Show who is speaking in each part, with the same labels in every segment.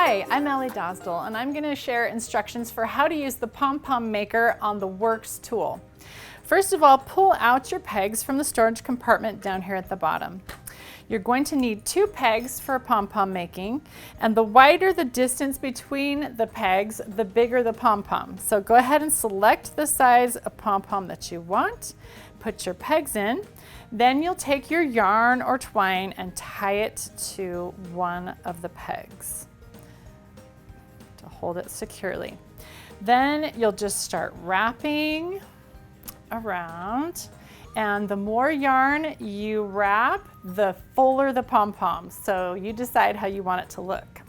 Speaker 1: Hi, I'm Ellie Dosdell, and I'm going to share instructions for how to use the pom-pom maker on the Works tool. First of all, pull out your pegs from the storage compartment down here at the bottom. You're going to need 2 pegs for pom-pom making, and the wider the distance between the pegs, the bigger the pom-pom. So go ahead and select the size of pom-pom that you want, put your pegs in, then you'll take your yarn or twine and tie it to one of the pegs to hold it securely. Then you'll just start wrapping around, and the more yarn you wrap, the fuller the pom-pom. So you decide how you want it to look.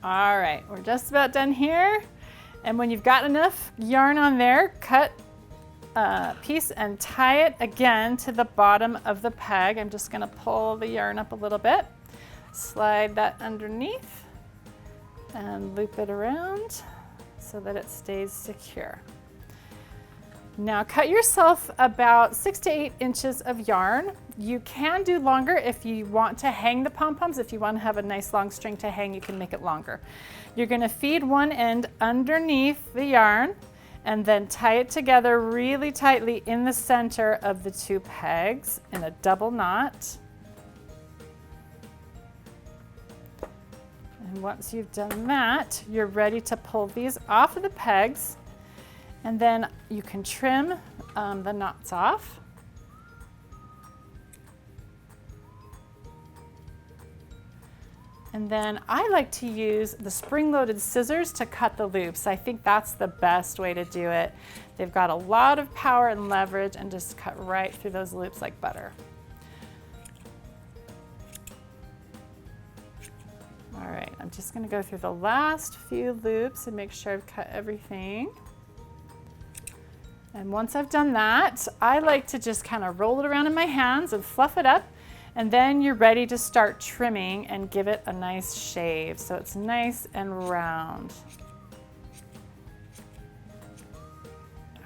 Speaker 1: All right, we're just about done here. And when you've got enough yarn on there, cut a piece and tie it again to the bottom of the peg. I'm just going to pull the yarn up a little bit, slide that underneath, and loop it around so that it stays secure. Now cut yourself about 6 to 8 inches of yarn. You can do longer if you want to hang the pom-poms. If you want to have a nice long string to hang, you can make it longer. You're going to feed one end underneath the yarn and then tie it together really tightly in the center of the 2 pegs in a double knot. And once you've done that, you're ready to pull these off of the pegs, and then you can trim the knots off. And then I like to use the spring-loaded scissors to cut the loops. I think that's the best way to do it. They've got a lot of power and leverage, and just cut right through those loops like butter. All right, I'm just going to go through the last few loops and make sure I've cut everything. And once I've done that, I like to just kind of roll it around in my hands and fluff it up. And then you're ready to start trimming and give it a nice shave so it's nice and round.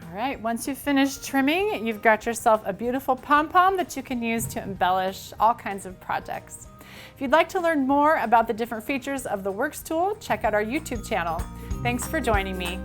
Speaker 1: All right, once you've finished trimming, you've got yourself a beautiful pom-pom that you can use to embellish all kinds of projects. If you'd like to learn more about the different features of the Works tool, check out our YouTube channel. Thanks for joining me.